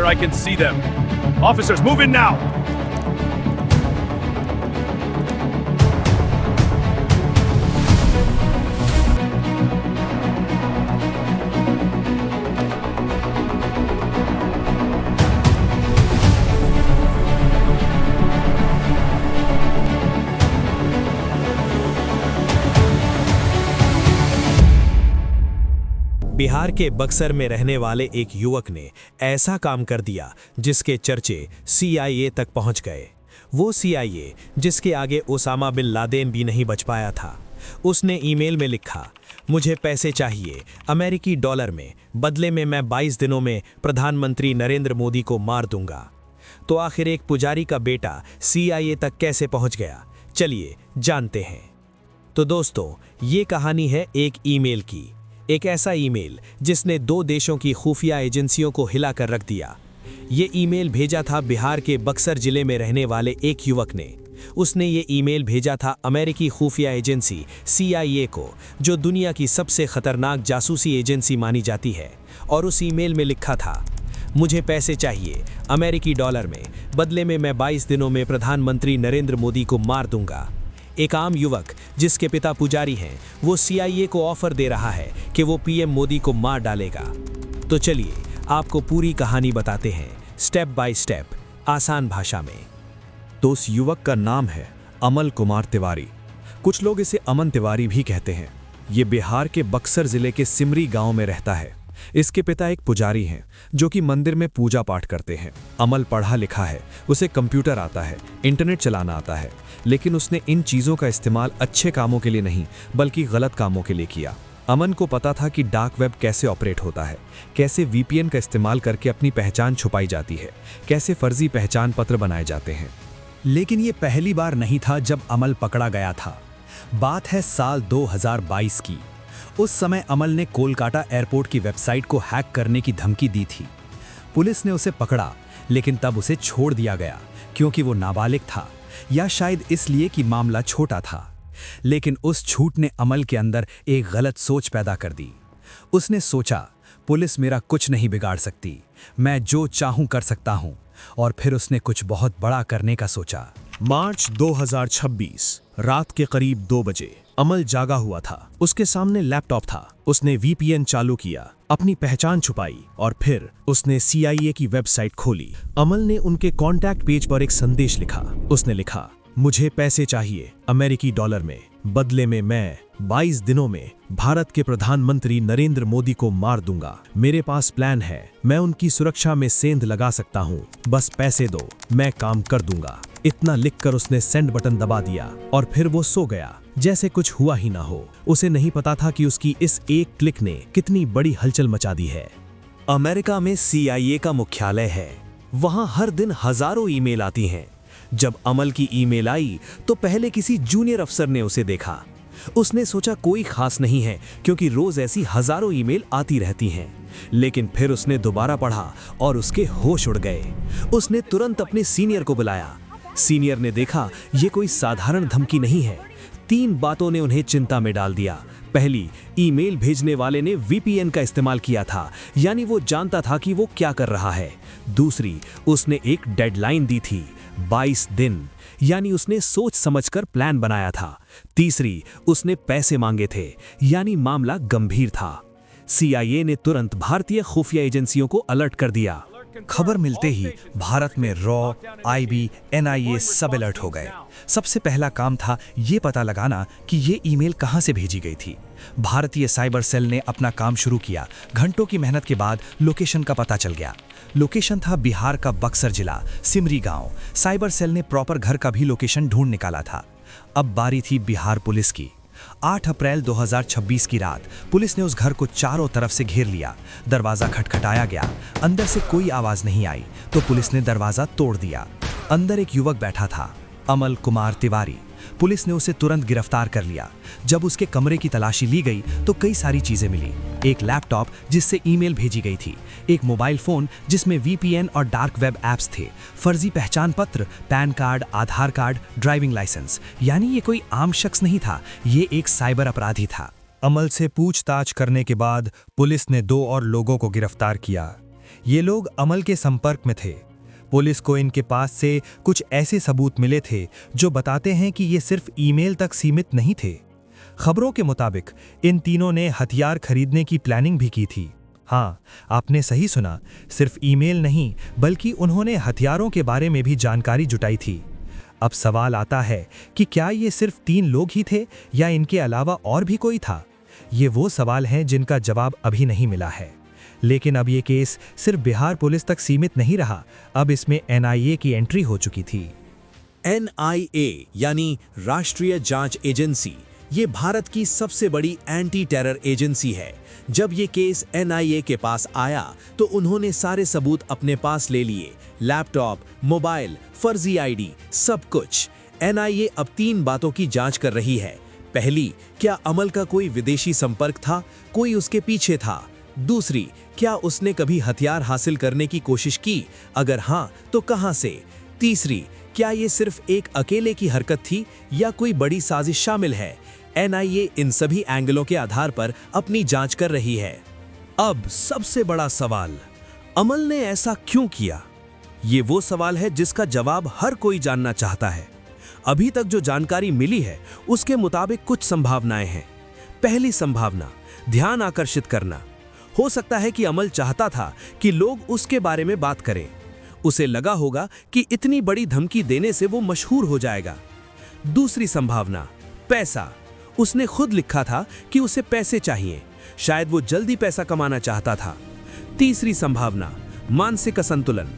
I can see them. Officers, move in now. Bihar के बक्सर में रहने वाले एक युवक ने ऐसा काम कर दिया जिसके चर्चे CIA तक पहुंच गए। वो CIA जिसके आगे ओसामा बिन लादेन भी नहीं बच पाया था। उसने ईमेल में लिखा, मुझे पैसे चाहिए अमेरिकी डॉलर में, बदले में मैं 22 दिनों में प्रधानमंत्री नरेंद्र मोदी को मार दूंगा। तो आखिर एक पुजारी का बेटा CIA तक कैसे पहुंच गया, चलिए जानते हैं। तो दोस्तों, ये कहानी है एक ईमेल की। एक ऐसा ईमेल जिसने 2 देशों की खुफिया एजेंसियों को हिलाकर रख दिया। ये ईमेल भेजा था बिहार के बक्सर जिले में रहने वाले एक युवक ने। उसने ये ईमेल भेजा था अमेरिकी खुफिया एजेंसी CIA को, जो दुनिया की सबसे खतरनाक जासूसी एजेंसी मानी जाती है। और उस ईमेल में लिखा था, मुझे पैसे चाहिए अमेरिकी डॉलर में, बदले में मैं 22 दिनों में प्रधानमंत्री नरेंद्र मोदी को मार दूंगा। एक आम युवक जिसके पिता पुजारी हैं, वो CIA को ऑफर दे रहा है कि वो PM मोदी को मार डालेगा। तो चलिए आपको पूरी कहानी बताते हैं, स्टेप बाय स्टेप, आसान भाषा में। तो उस युवक का नाम है अमल कुमार तिवारी। कुछ लोग इसे अमन तिवारी भी कहते हैं। ये बिहार के बक्सर जिले के सिमरी गांव में रहता है। इसके पिता एक पुजारी हैं जो कि मंदिर में पूजा पाठ करते हैं। अमल पढ़ा लिखा है, उसे कंप्यूटर आता है, इंटरनेट चलाना आता है, लेकिन उसने इन चीज़ों का इस्तेमाल अच्छे कामों के लिए नहीं बल्कि गलत कामों के लिए किया। अमन को पता था कि डार्क वेब कैसे ऑपरेट होता है, कैसे VPN का इस्तेमाल करके अपनी पहचान छुपाई जाती है, कैसे फर्जी पहचान पत्र बनाए जाते हैं। लेकिन ये पहली बार नहीं था जब अमल पकड़ा गया था। बात है साल 2022 की। उस समय अमल ने कोलकाता एयरपोर्ट की वेबसाइट को हैक करने की धमकी दी थी। पुलिस ने उसे पकड़ा, लेकिन तब उसे छोड़ दिया गया क्योंकि वो नाबालिग था, या शायद इसलिए कि मामला छोटा था। लेकिन उस छूट ने अमल के अंदर एक गलत सोच पैदा कर दी। उसने सोचा, पुलिस मेरा कुछ नहीं बिगाड़ सकती, मैं जो चाहूं कर सकता हूं। और फिर उसने कुछ बहुत बड़ा करने का सोचा। मार्च 2026 रात के करीब 2 बजे अमल जागा हुआ था। उसके सामने लैपटॉप था। उसने VPN चालू किया, अपनी पहचान छुपाई और फिर उसने CIA की वेबसाइट खोली। अमल ने उनके कॉन्टैक्ट पेज पर एक संदेश लिखा। उसने लिखा, मुझे पैसे चाहिए अमेरिकी डॉलर में, बदले में मैं 22 दिनों में भारत के प्रधानमंत्री नरेंद्र मोदी को मार दूंगा। मेरे पास प्लान है, मैं उनकी सुरक्षा में सेंध लगा सकता हूँ, बस पैसे दो, मैं काम कर दूंगा। इतना लिखकर उसने सेंड बटन दबा दिया और फिर वो सो गया जैसे कुछ हुआ ही ना हो। उसे नहीं पता था कि उसकी इस एक क्लिक ने कितनी बड़ी हलचल मचा दी है। अमेरिका में CIA का मुख्यालय है। वहां हर दिन हजारों ईमेल आती हैं। जब अमल की ईमेल आई तो पहले किसी जूनियर अफसर ने उसे देखा। उसने सोचा कोई खास नहीं है क्योंकि रोज ऐसी हजारों ईमेल आती रहती हैं। लेकिन फिर उसने दोबारा पढ़ा और उसके होश उड़ गए। उसने तुरंत अपने सीनियर को बुलाया। सीनियर ने देखा ये कोई साधारण धमकी नहीं है। 3 बातों ने उन्हें चिंता में डाल दिया। पहली, ईमेल भेजने वाले ने VPN का इस्तेमाल किया था, यानी वो जानता था कि वो क्या कर रहा है। दूसरी, उसने एक डेडलाइन दी थी, 22 दिन, यानी उसने सोच समझकर प्लान बनाया था। तीसरी, उसने पैसे मांगे थे, यानी मामला गंभीर था। CIA ने तुरंत भारतीय खुफिया एजेंसियों को अलर्ट कर दिया। खबर मिलते ही भारत में रॉ, IB, NIA सब अलर्ट हो गए। सबसे पहला काम था ये पता लगाना कि ये ईमेल कहां से भेजी गई थी। भारतीय साइबर सेल ने अपना काम शुरू किया। घंटों की मेहनत के बाद लोकेशन का पता चल गया। लोकेशन था बिहार का बक्सर जिला, सिमरी गांव। साइबर सेल ने प्रॉपर घर का भी लोकेशन ढूंढ निकाला था। अब बारी थी बिहार पुलिस की। 8 अप्रैल 2026 की रात पुलिस ने उस घर को चारों तरफ से घेर लिया। दरवाजा खटखटाया गया। अंदर से कोई आवाज नहीं आई तो पुलिस ने दरवाजा तोड़ दिया। अंदर एक युवक बैठा था, अमल कुमार तिवारी। पुलिस ने उसे तुरंत गिरफ्तार कर लिया। जब उसके कमरे की तलाशी ली गई तो कई सारी चीजें मिली। एक लैपटॉप जिससे ईमेल भेजी गई थी, एक मोबाइल फोन जिसमें VPN और डार्क वेब ऐप्स थे, फर्जी पहचान पत्र, पैन कार्ड, आधार कार्ड, ड्राइविंग लाइसेंस। यानी ये कोई आम शख्स नहीं था, ये एक साइबर अपराधी था। अमल से पूछताछ करने के बाद पुलिस ने 2 और लोगों को गिरफ्तार किया। ये लोग अमल के संपर्क में थे। पुलिस को इनके पास से कुछ ऐसे सबूत मिले थे जो बताते हैं कि ये सिर्फ ईमेल तक सीमित नहीं थे। खबरों के मुताबिक इन तीनों ने हथियार खरीदने की प्लानिंग भी की थी। हाँ, आपने सही सुना, सिर्फ ईमेल नहीं बल्कि उन्होंने हथियारों के बारे में भी जानकारी जुटाई थी। अब सवाल आता है कि क्या ये सिर्फ 3 लोग ही थे या इनके अलावा और भी कोई था? ये वो सवाल हैं जिनका जवाब अभी नहीं मिला है। लेकिन अब ये केस सिर्फ बिहार पुलिस तक सीमित नहीं रहा, अब इसमें NIA की एंट्री हो चुकी थी। NIA यानी राष्ट्रीय जांच एजेंसी, ये भारत की सबसे बड़ी एंटी टेरर एजेंसी है। जब ये केस NIA के पास आया तो उन्होंने सारे सबूत अपने पास ले लिए, लैपटॉप, मोबाइल, फर्जी ID, सब कुछ। NIA अब 3 बातों की जांच कर रही है। पहली, क्या अमल का कोई विदेशी संपर्क था, कोई उसके पीछे था? दूसरी, क्या उसने कभी हथियार हासिल करने की कोशिश की? अगर हाँ, तो कहां से? तीसरी, क्या ये सिर्फ एक अकेले की हरकत थी या कोई बड़ी साजिश शामिल है? NIA इन सभी एंगलों के आधार पर अपनी जांच कर रही है। अब सबसे बड़ा सवाल, अमल ने ऐसा क्यों किया? ये वो सवाल है जिसका जवाब हर कोई जानना चाहता है। अभी तक जो जानकारी मिली है उसके मुताबिक कुछ संभावनाएं हैं। पहली संभावना, ध्यान आकर्षित करना। हो सकता है कि अमल चाहता था कि लोग उसके बारे में बात करें। उसे लगा होगा कि इतनी बड़ी धमकी देने से वो मशहूर हो जाएगा। दूसरी संभावना, पैसा। उसने खुद लिखा था कि उसे पैसे चाहिए, शायद वो जल्दी पैसा कमाना चाहता था। तीसरी संभावना, मानसिक असंतुलन।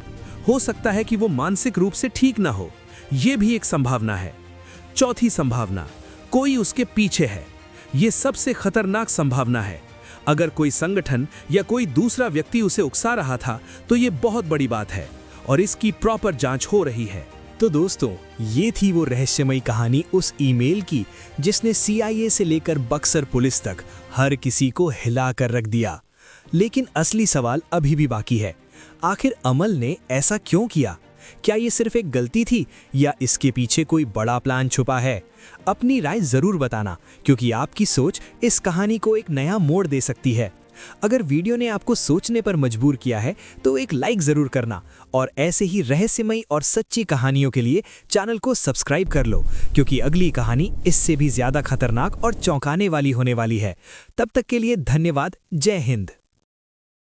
हो सकता है कि वो मानसिक रूप से ठीक ना हो, ये भी एक संभावना है। चौथी संभावना, कोई उसके पीछे है। ये सबसे खतरनाक संभावना है। अगर कोई संगठन या कोई दूसरा व्यक्ति उसे उकसा रहा था तो ये बहुत बड़ी बात है और इसकी प्रॉपर जांच हो रही है। तो दोस्तों, ये थी वो रहस्यमयी कहानी उस ईमेल की जिसने CIA से लेकर बक्सर पुलिस तक हर किसी को हिला कर रख दिया। लेकिन असली सवाल अभी भी बाकी है, आखिर अमल ने ऐसा क्यों किया? क्या ये सिर्फ एक गलती थी या इसके पीछे कोई बड़ा प्लान छुपा है? अपनी राय जरूर बताना, क्योंकि आपकी सोच इस कहानी को एक नया मोड़ दे सकती है। अगर वीडियो ने आपको सोचने पर मजबूर किया है तो एक लाइक जरूर करना और ऐसे ही रहस्यमयी और सच्ची कहानियों के लिए चैनल को सब्सक्राइब कर लो, क्योंकि अगली कहानी इससे भी ज्यादा खतरनाक और चौंकाने वाली होने वाली है। तब तक के लिए धन्यवाद। जय हिंद।